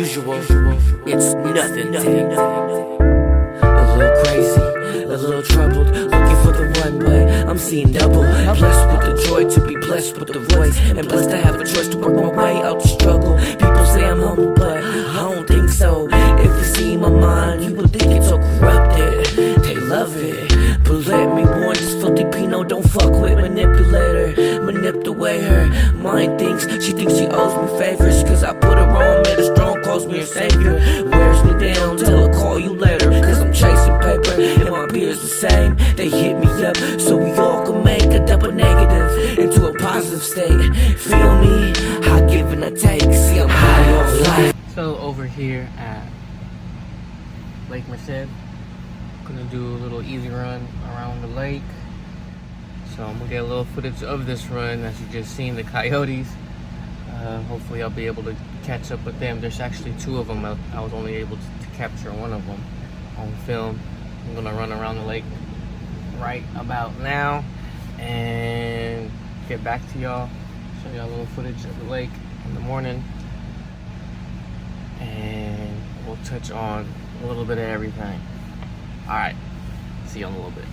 usual, it's nothing. A little crazy, a little troubled, looking for the one, but I'm seeing double. Blessed with the joy to be blessed with the voice, and blessed to have a choice to work my way out the struggle. People say I'm humble, but I don't think so. If you see my mind, you would think it's so corrupted. They love it, but let me warn this Filipino, don't fuck with manipulator. Manipulate her mind thinks she owes me favors, cause I put her on, made her strong, calls me her savior. Wears me down, tell her call you later, cause I'm chasing paper, and my peers the same. They hit me up, so we all can make a double negative into a positive state. Feel me? I give and I take, see I'm high off life. So over here at Lake Merced, gonna do a little easy run around the lake. So I'm gonna get a little footage of this run. As you just seen, the coyotes. Hopefully I'll be able to catch up with them. There's actually two of them. I was only able to capture one of them on film. I'm gonna run around the lake right about now and get back to y'all, show y'all a little footage of the lake in the morning, and we'll touch on a little bit of everything. All right, see you in a little bit.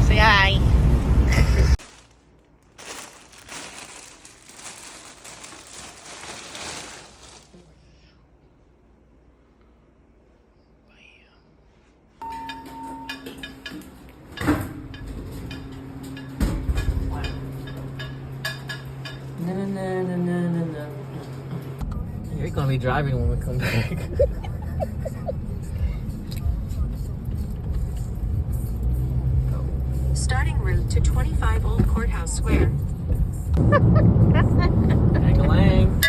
Say hi. You're gonna be driving when we come back. Starting route to 25 Old Courthouse Square. Lang-a-lang.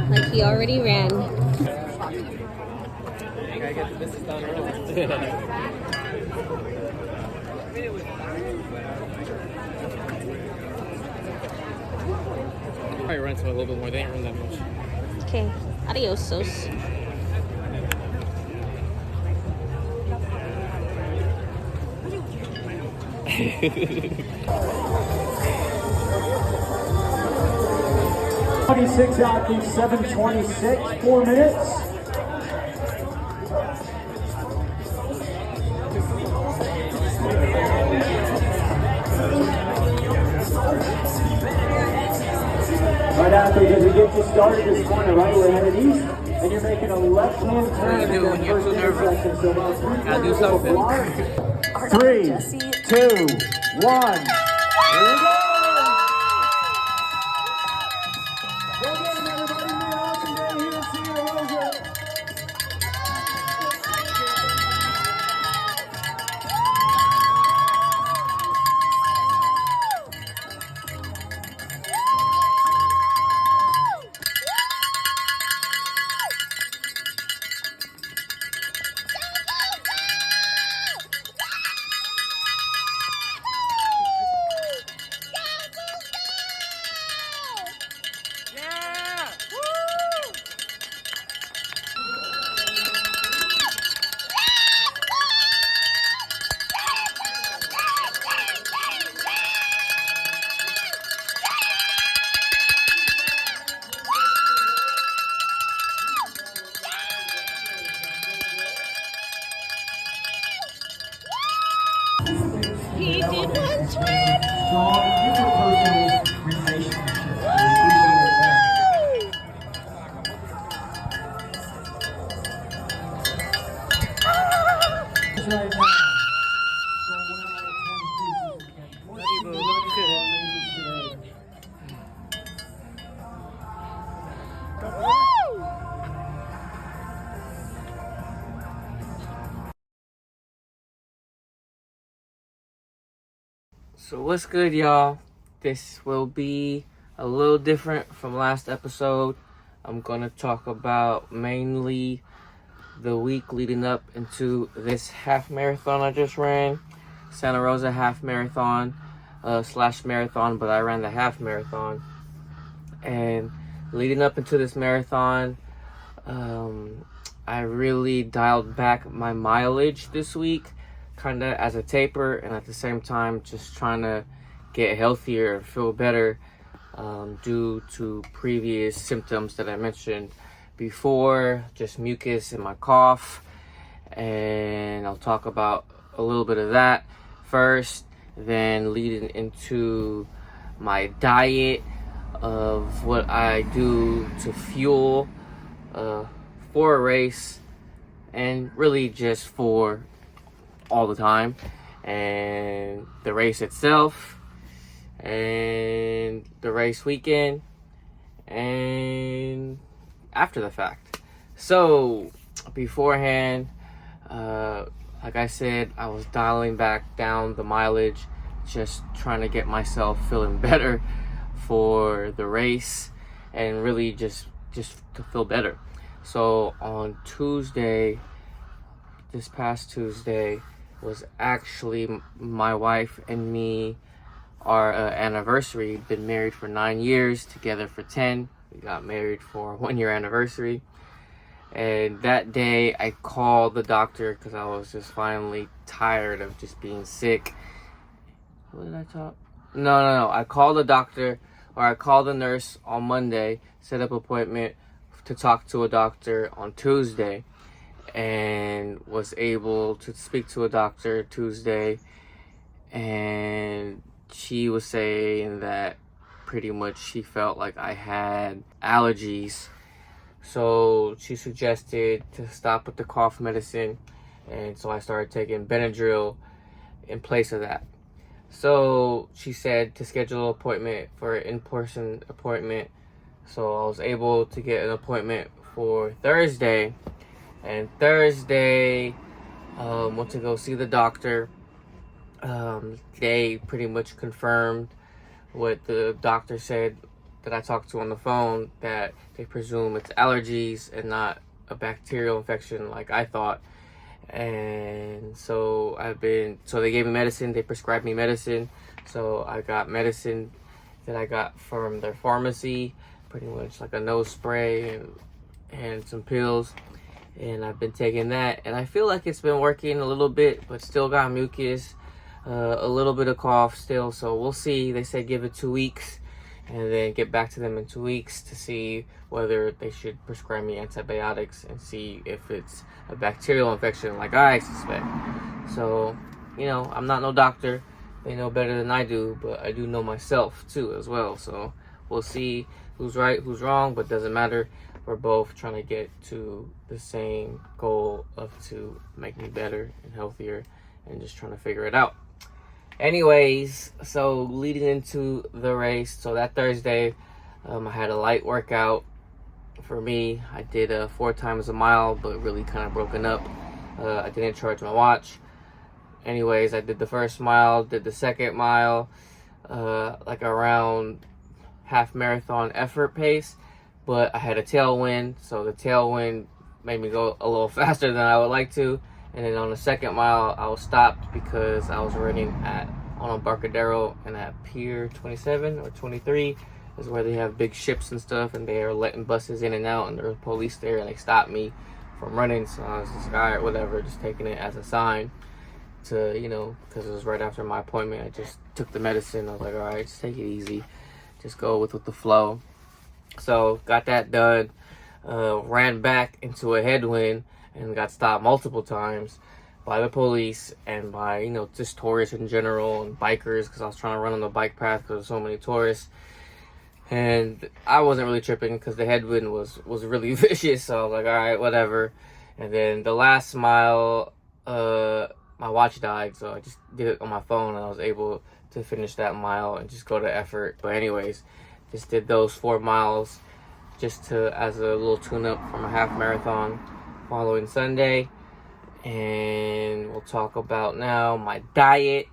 Like he already ran. Probably run to a little bit more. They ain't run that much. Okay. Adiosos. '26 out the 7:26, 4 minutes. Right after, as we get you started this morning, right, we're headed east, and you're making a left-hand turn at the first intersection. So about 3 minutes. 3, 2, 1, here we go! So what's good, y'all? This will be a little different from last episode. I'm gonna talk about mainly the week leading up into this half marathon I just ran, Santa Rosa Half Marathon / marathon, but I ran the half marathon. And leading up into this marathon, I really dialed back my mileage this week, kind of as a taper, and at the same time just trying to get healthier and feel better due to previous symptoms that I mentioned before, just mucus in my cough. And I'll talk about a little bit of that first, then leading into my diet of what I do to fuel for a race, and really just for all the time, and the race itself, and the race weekend, and after the fact. So beforehand, like I said, I was dialing back down the mileage, just trying to get myself feeling better for the race, and really just to feel better. So on Tuesday, this past Tuesday, was actually my wife and me, our anniversary. Been married for 9 years, together for 10. We got married for a 1 year anniversary. And that day I called the doctor because I was just finally tired of just being sick. What did I talk? No. I called the doctor, or I called the nurse on Monday, set up an appointment to talk to a doctor on Tuesday, and was able to speak to a doctor Tuesday, and she was saying that pretty much she felt like I had allergies. So she suggested to stop with the cough medicine, and so I started taking Benadryl in place of that. So she said to schedule an appointment for an in-person appointment. So I was able to get an appointment for Thursday, and Thursday went to go see the doctor. They pretty much confirmed what the doctor said that I talked to on the phone, that they presume it's allergies and not a bacterial infection like I thought. And so they gave me medicine, they prescribed me medicine. So I got medicine that I got from their pharmacy, pretty much like a nose spray and some pills. And I've been taking that, and I feel like it's been working a little bit, but still got mucus, a little bit of cough still. So we'll see. They said give it 2 weeks, and then get back to them in 2 weeks to see whether they should prescribe me antibiotics and see if it's a bacterial infection like I suspect. So, I'm not no doctor. They know better than I do, but I do know myself too as well. So we'll see who's right, who's wrong, but doesn't matter. We're both trying to get to the same goal of to make me better and healthier, and just trying to figure it out. Anyways, so leading into the race, so that Thursday, I had a light workout. For me, I did 4 times a mile, but really kind of broken up. I didn't charge my watch. Anyways, I did the first mile, did the second mile, like around half marathon effort pace, but I had a tailwind, so the tailwind made me go a little faster than I would like to. And then on the second mile, I was stopped because I was running on Embarcadero, and at Pier 27 or 23 is where they have big ships and stuff, and they are letting buses in and out, and there was police there, and they stopped me from running. So I was just like, all right, whatever, just taking it as a sign to, because it was right after my appointment. I just took the medicine. I was like, all right, just take it easy, just go with the flow. So got that done, ran back into a headwind, and got stopped multiple times by the police and by, just tourists in general and bikers, because I was trying to run on the bike path because there's so many tourists. And I wasn't really tripping because the headwind was really vicious. So I was like, all right, whatever. And then the last mile, my watch died, so I just did it on my phone, and I was able to finish that mile and just go to effort. But anyways, just did those 4 miles just as a little tune-up for my half marathon following Sunday. And we'll talk about now my diet.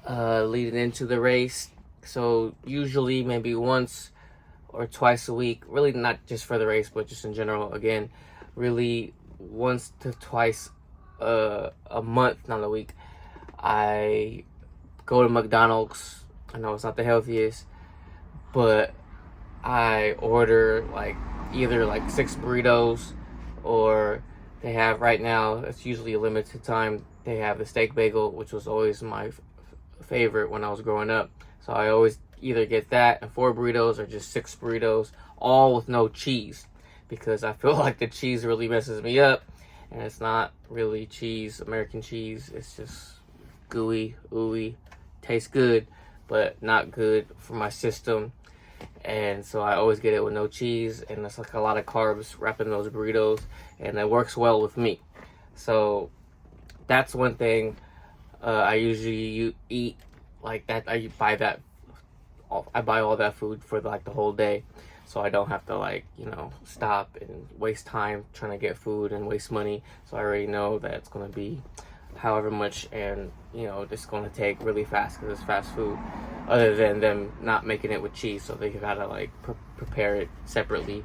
leading into the race. So usually maybe once or twice a week, really not just for the race, but just in general, again, really once to twice a month, not a week, I go to McDonald's. I know it's not the healthiest, but I order like either like 6 burritos, or they have right now, it's usually a limited time, they have the steak bagel, which was always my favorite when I was growing up. So I always either get that and 4 burritos, or just 6 burritos, all with no cheese, because I feel like the cheese really messes me up, and it's not really cheese, American cheese. It's just gooey, ooey, tastes good, but not good for my system. And so I always get it with no cheese, and it's like a lot of carbs wrapped in those burritos, and it works well with me. So that's one thing I usually eat like that. I buy all that food for like the whole day, so I don't have to like, you know, stop and waste time trying to get food and waste money. So I already know that it's going to be however much, and you know, it's going to take really fast because it's fast food, other than them not making it with cheese, so they gotta like prepare it separately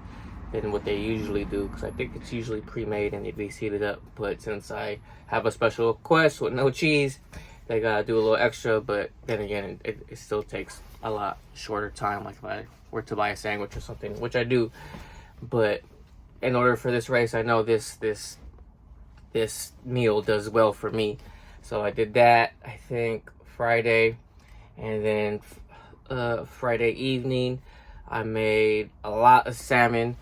than what they usually do, because I think it's usually pre-made and they heat it up. But since I have a special request with no cheese, they gotta do a little extra. But then again, it still takes a lot shorter time, like if I were to buy a sandwich or something, which I do. But in order for this race, I know this meal does well for me. So I did that, I think Friday, and then Friday evening I made a lot of salmon,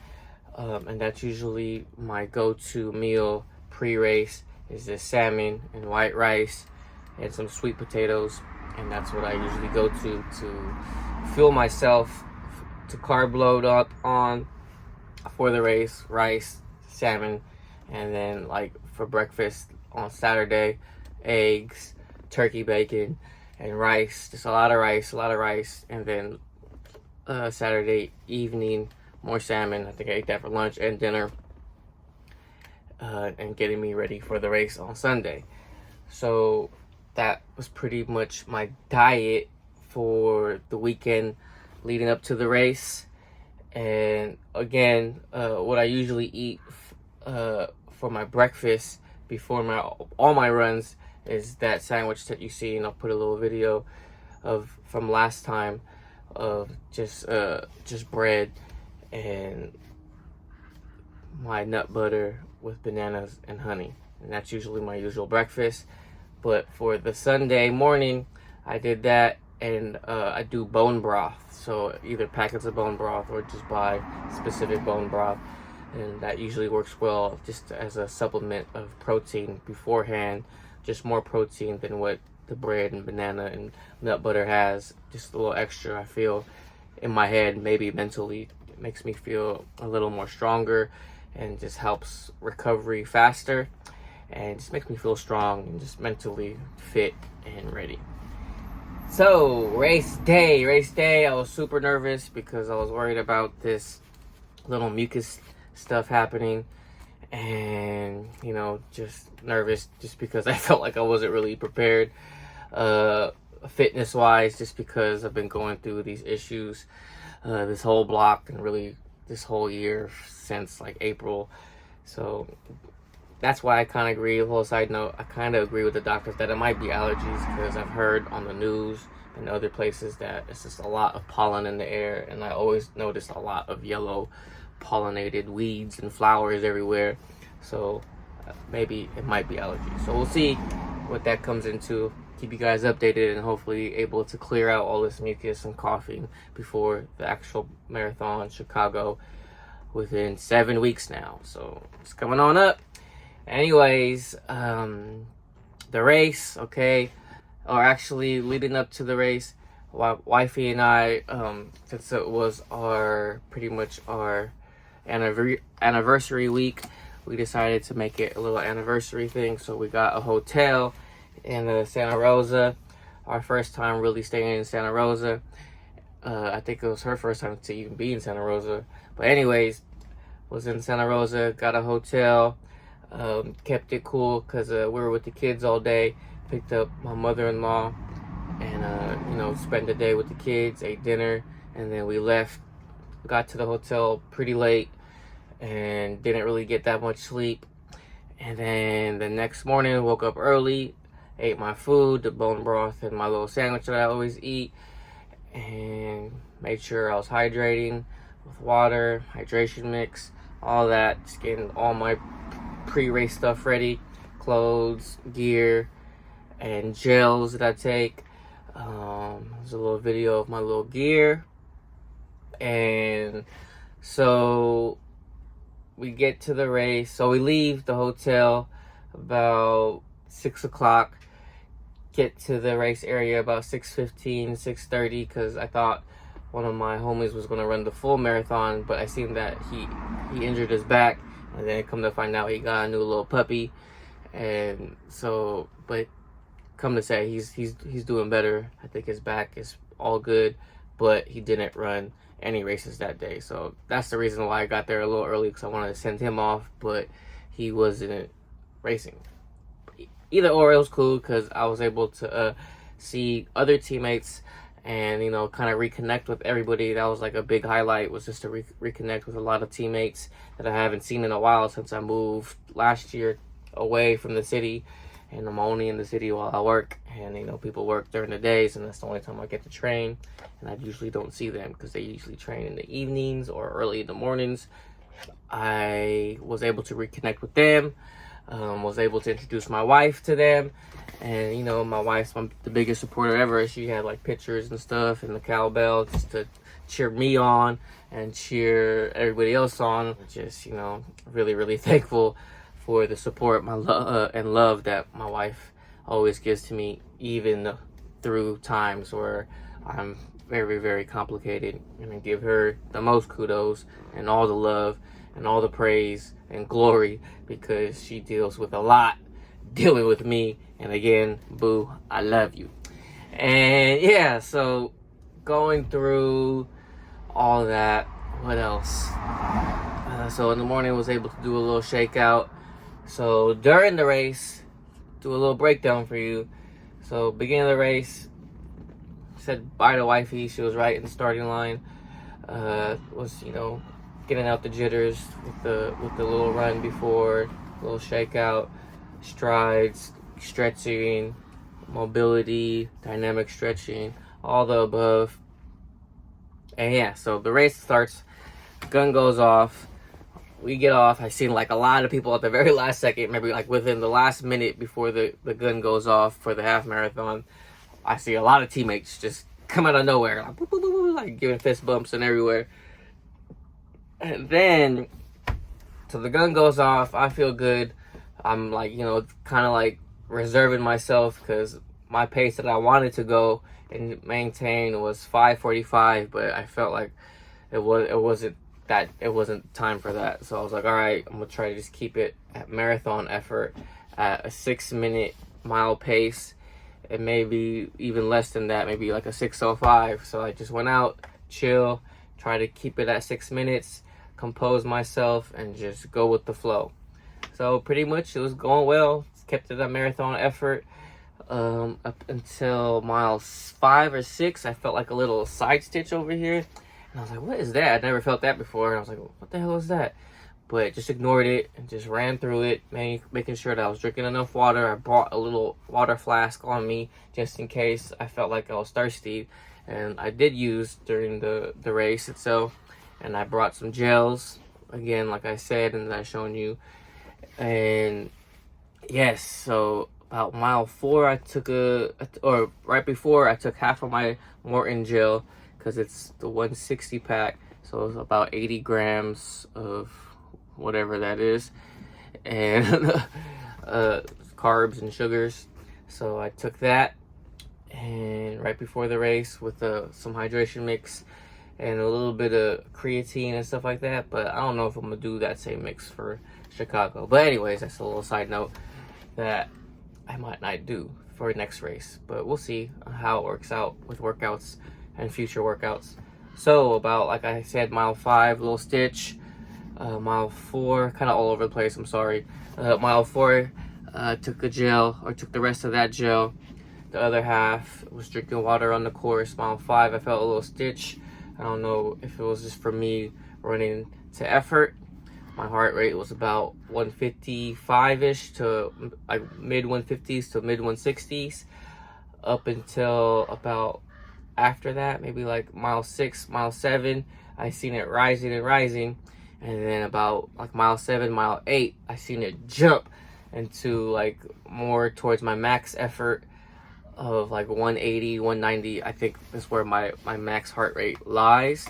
and that's usually my go-to meal pre-race, is this salmon and white rice and some sweet potatoes. And that's what I usually go to fuel myself, to carb load up on for the race, rice, salmon, and then like for breakfast on Saturday, eggs, turkey bacon, and rice. Just a lot of rice. And then Saturday evening, more salmon. I think I ate that for lunch and dinner, and getting me ready for the race on Sunday. So that was pretty much my diet for the weekend leading up to the race. And again, what I usually eat for my breakfast before all my runs is that sandwich that you see, and I'll put a little video of from last time, of just bread and my nut butter with bananas and honey, and that's usually my usual breakfast. But for the Sunday morning, I did that, and I do bone broth. So either packets of bone broth or just buy specific bone broth, and that usually works well just as a supplement of protein beforehand. Just more protein than what the bread and banana and nut butter has. Just a little extra, I feel, in my head, maybe mentally. It makes me feel a little more stronger, and just helps recovery faster, and just makes me feel strong and just mentally fit and ready. So race day, I was super nervous because I was worried about this little mucus stuff happening, and you know, just nervous just because I felt like I wasn't really prepared fitness wise, just because I've been going through these issues this whole block, and really this whole year since like April. So that's why I kind of agree. A little side note, I kind of agree with the doctors that it might be allergies, because I've heard on the news and other places that it's just a lot of pollen in the air, and I always notice a lot of yellow pollinated weeds and flowers everywhere. So maybe it might be allergies. So we'll see what that comes into. Keep you guys updated, and hopefully able to clear out all this mucus and coughing before the actual marathon in Chicago within 7 weeks now. So it's coming on up. Anyways, the race, okay, or actually leading up to the race, wifey and I, since it was pretty much our anniversary week, we decided to make it a little anniversary thing. So we got a hotel in Santa Rosa, our first time really staying in Santa Rosa. I think it was her first time to even be in Santa Rosa. But anyways, was in Santa Rosa, got a hotel, kept it cool because we were with the kids all day. Picked up my mother-in-law and you know, spent the day with the kids, ate dinner, and then we left. Got to the hotel pretty late and didn't really get that much sleep. And then the next morning, woke up early, ate my food, the bone broth and my little sandwich that I always eat, and made sure I was hydrating with water, hydration mix, all that, just getting all my pre-race stuff ready, clothes, gear, and gels that I take. There's a little video of my little gear. And so we get to the race. So we leave the hotel about 6 o'clock, get to the race area about 6:15, 6:30, because I thought one of my homies was going to run the full marathon, but I seen that he injured his back, and then come to find out he got a new little puppy. And so, but come to say he's doing better. I think his back is all good, but he didn't run any races that day. So that's the reason why I got there a little early, because I wanted to send him off, but he wasn't racing. Either or, it was cool because I was able to see other teammates and, you know, kind of reconnect with everybody. That was like a big highlight, was just to reconnect with a lot of teammates that I haven't seen in a while since I moved last year away from the city. And I'm only in the city while I work, and you know, people work during the days, and that's the only time I get to train, and I usually don't see them because they usually train in the evenings or early in the mornings. I was able to reconnect with them, was able to introduce my wife to them, and you know, my wife's the biggest supporter ever. She had like pictures and stuff and the cowbell just to cheer me on and cheer everybody else on. Just, you know, really, really thankful for the support, my and love that my wife always gives to me, even through times where I'm very, very complicated. And I give her the most kudos and all the love and all the praise and glory, because she deals with a lot dealing with me. And again, boo, I love you. And yeah, so going through all that, what else? So in the morning, I was able to do a little shakeout. So during the race, do a little breakdown for you. So beginning of the race, said bye to wifey. She was right in the starting line. Was, you know, getting out the jitters with the little run before, little shakeout, strides, stretching, mobility, dynamic stretching, all the above. And yeah, so the race starts, gun goes off. We get off. I seen like a lot of people at the very last second, maybe like within the last minute before the gun goes off for the half marathon. I see a lot of teammates just come out of nowhere, like, boop, boop, boop, boop, like giving fist bumps and everywhere. And then, so the gun goes off. I feel good. I'm like, you know, kind of like reserving myself because my pace that I wanted to go and maintain was 5:45, but I felt like it wasn't time for that. So I was like, all right, I'm gonna try to just keep it at marathon effort at a 6-minute mile pace, and maybe even less than that, maybe like a 6:05. So I just went out, chill, try to keep it at 6 minutes, compose myself, and just go with the flow. So pretty much it was going well. Kept it at marathon effort up until mile 5 or 6. I felt like a little side stitch over here. And I was like, what is that? I never felt that before. And I was like, what the hell is that? But just ignored it and just ran through it, making sure that I was drinking enough water. I brought a little water flask on me just in case I felt like I was thirsty. And I did use during the race itself. And I brought some gels, again, like I said, and I shown you. And yes, so about mile 4, I took right before, I took half of my Morton gel, because it's the 160 pack, so it's about 80 grams of whatever that is, and carbs and sugars. So I took that, and right before the race with some hydration mix and a little bit of creatine and stuff like that. But I don't know if I'm gonna do that same mix for Chicago. But anyways, that's a little side note that I might not do for next race, but we'll see how it works out with workouts and future workouts. So about, like I said, mile 5, little stitch. Mile 4, kind of all over the place, I'm sorry. Mile 4, took the rest of that gel. The other half was drinking water on the course. Mile 5, I felt a little stitch. I don't know if it was just for me running to effort. My heart rate was about 155-ish to like mid 150s to mid 160s up until about after that, maybe like mile 6, mile 7, I seen it rising and rising. And then about like mile 7, mile 8, I seen it jump into like more towards my max effort of like 180, 190. I think that's where my max heart rate lies.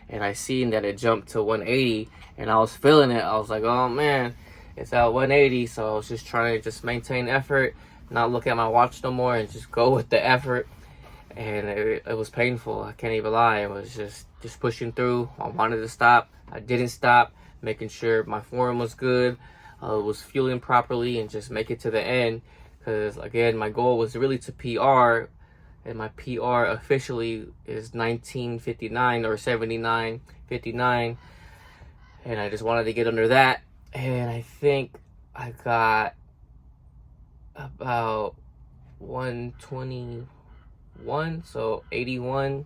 And I seen that it jumped to 180 and I was feeling it. I was like, oh man, it's at 180. So I was just trying to just maintain effort, not look at my watch no more, and just go with the effort. And it was painful. I can't even lie. It was just pushing through. I wanted to stop. I didn't stop, making sure my form was good, was fueling properly, and just make it to the end. Because again, my goal was really to PR, and my PR officially is 19:59 or 79:59, and I just wanted to get under that. And I think I got about 121, so 81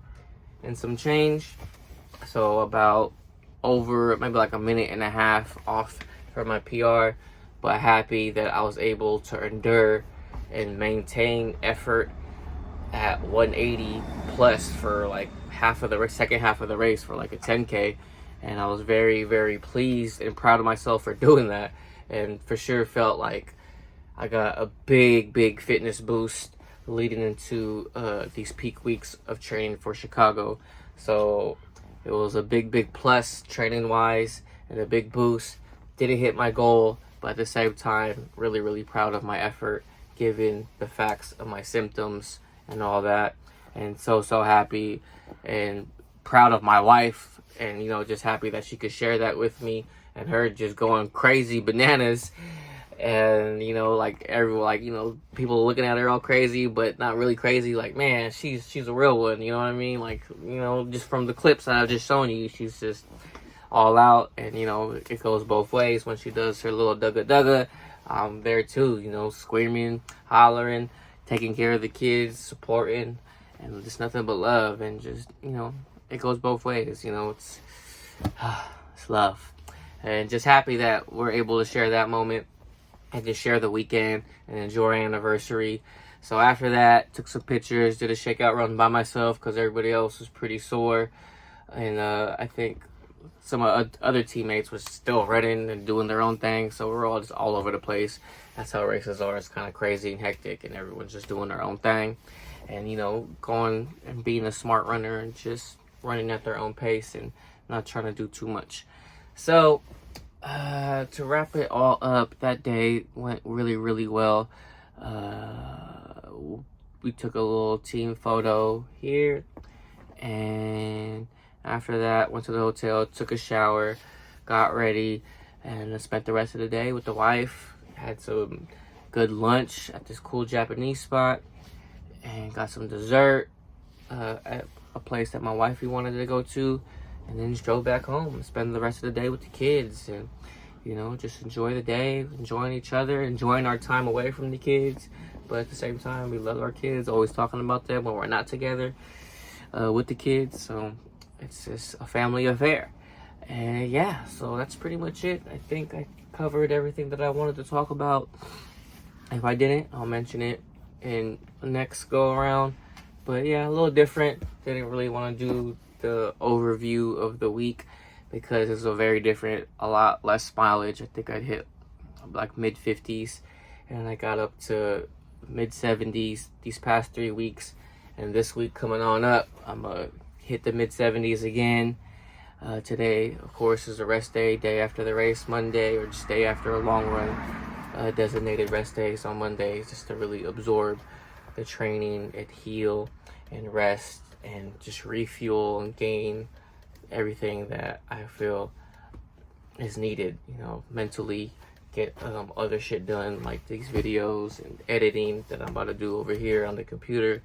and some change. So about over maybe like a minute and a half off for my PR, but happy that I was able to endure and maintain effort at 180 plus for like half of the second half of the race for like a 10K. And I was very, very pleased and proud of myself for doing that, and for sure felt like I got a big fitness boost leading into these peak weeks of training for Chicago. So it was a big plus training wise and a big boost. Didn't hit my goal, but at the same time, really proud of my effort given the facts of my symptoms and all that. And so happy and proud of my wife, and just happy that she could share that with me, and her just going crazy bananas. And like everyone, like people looking at her all crazy, but not really crazy. Like, man, she's a real one. You know what I mean? Like, just from the clips that I've just shown you, she's just all out. And it goes both ways. When she does her little dugga, I'm there too. Screaming, hollering, taking care of the kids, supporting, and just nothing but love. And just it goes both ways. It's love, and just happy that we're able to share that moment and just share the weekend and enjoy our anniversary. So after that, took some pictures, did a shakeout run by myself because everybody else was pretty sore. And I think some other teammates was still running and doing their own thing. So we're all just all over the place. That's how races are. It's kind of crazy and hectic, and everyone's just doing their own thing. And, going and being a smart runner and just running at their own pace and not trying to do too much. So to wrap it all up, that day went really well. We took a little team photo here, and after that went to the hotel, took a shower, got ready, and spent the rest of the day with the wife. Had some good lunch at this cool Japanese spot, and got some dessert at a place that my wifey wanted to go to. And then just drove back home and spend the rest of the day with the kids, and just enjoy the day, enjoying each other, enjoying our time away from the kids. But at the same time, we love our kids, always talking about them when we're not together with the kids. So it's just a family affair. And yeah, so that's pretty much it. I think I covered everything that I wanted to talk about. If I didn't, I'll mention it in the next go around. But yeah, a little different. Didn't really want to do the overview of the week because it's a very different, a lot less mileage. I think I'd hit like mid 50s, and I got up to mid 70s these past 3 weeks. And this week coming on up, I'm gonna hit the mid 70s again. Today, of course, is a rest day after the race, Monday, or just day after a long run, designated rest days on Mondays, just to really absorb the training and heal and rest and just refuel and gain everything that I feel is needed, mentally, get other shit done, like these videos and editing that I'm about to do over here on the computer,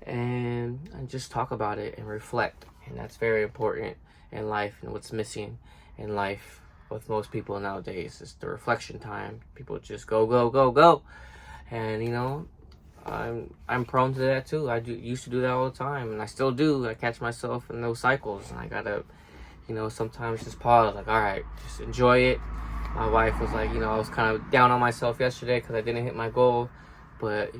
and just talk about it and reflect. And that's very important in life, and what's missing in life with most people nowadays is the reflection time. People just go, and I'm prone to that too. Used to do that all the time, and I still do. I catch myself in those cycles, and I gotta, sometimes just pause. Like, all right, just enjoy it. My wife was like, I was kind of down on myself yesterday because I didn't hit my goal, but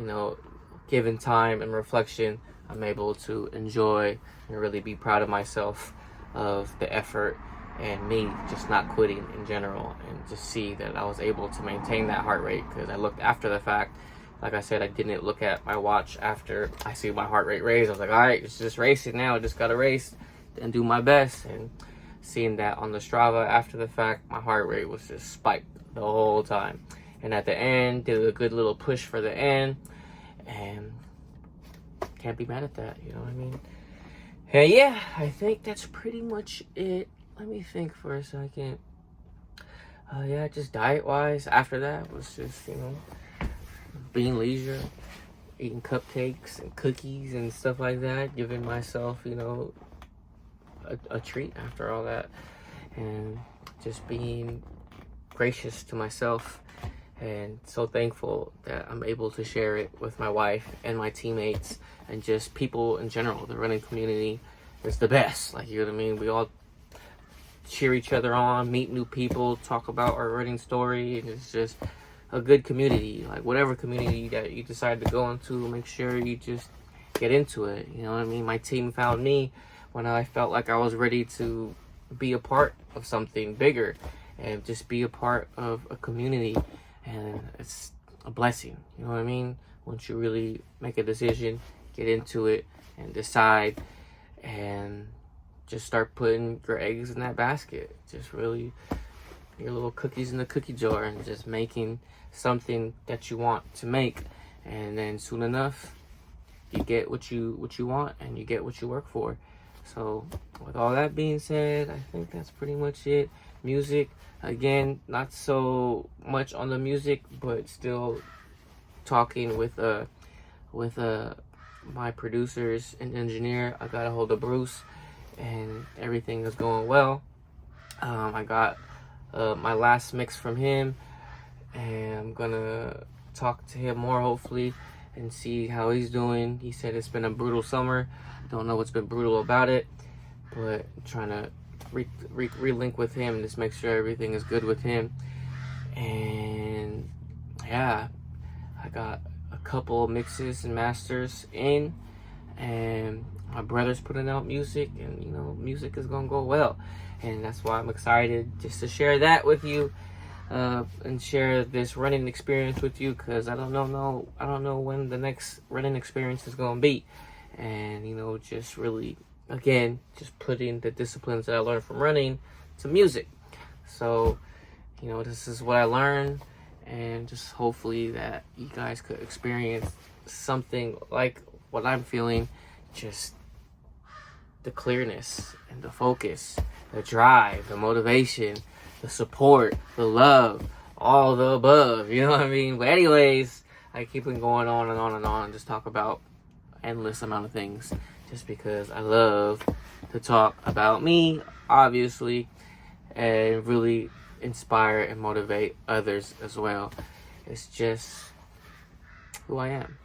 given time and reflection, I'm able to enjoy and really be proud of myself of the effort and me just not quitting in general, and just see that I was able to maintain that heart rate, because I looked after the fact. Like I said, I didn't look at my watch after I see my heart rate raise. I was like, all right, it's just racing now. I just got to race and do my best. And seeing that on the Strava after the fact, my heart rate was just spiked the whole time. And at the end, did a good little push for the end. And can't be mad at that, you know what I mean? And yeah, I think that's pretty much it. Let me think for a second. Yeah, just diet-wise, after that was just, being leisure, eating cupcakes and cookies and stuff like that, giving myself, a treat after all that, and just being gracious to myself, and so thankful that I'm able to share it with my wife and my teammates and just people in general. The running community is the best. Like, you know what I mean? We all cheer each other on, meet new people, talk about our running story, and it's just a good community. Like, whatever community that you decide to go into, make sure you just get into it. You know what I mean? My team found me when I felt like I was ready to be a part of something bigger and just be a part of a community, and it's a blessing. You know what I mean? Once you really make a decision, get into it and decide, and just start putting your eggs in that basket. Just really your little cookies in the cookie jar, and just making something that you want to make. And then soon enough, you get what you want, and you get what you work for. So with all that being said, I think that's pretty much it. Music, again, not so much on the music, but still talking with my producers and engineer. I got a hold of Bruce, and everything is going well. I got my last mix from him, and I'm gonna talk to him more, hopefully, and see how he's doing. He said it's been a brutal summer. Don't know what's been brutal about it, but I'm trying to relink with him, just make sure everything is good with him. And yeah, I got a couple mixes and masters in, and my brother's putting out music, and music is gonna go well, and that's why I'm excited just to share that with you, and share this running experience with you, because I don't know when the next running experience is gonna be. And just really, again, just putting the disciplines that I learned from running to music. So this is what I learned, and just hopefully that you guys could experience something like what I'm feeling. Just the clearness and the focus, the drive, the motivation, the support, the love, all the above, you know what I mean? But anyways, I keep on going on and on and on, and just talk about endless amount of things, just because I love to talk about me, obviously, and really inspire and motivate others as well. It's just who I am.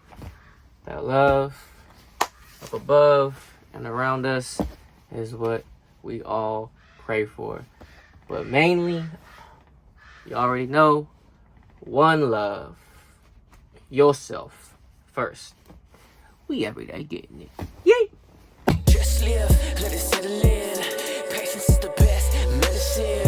That love up above and around us is what we all pray for. But mainly, you already know, one love, yourself first. We everyday getting it. Yay! Just live, let it settle in. Patience is the best medicine.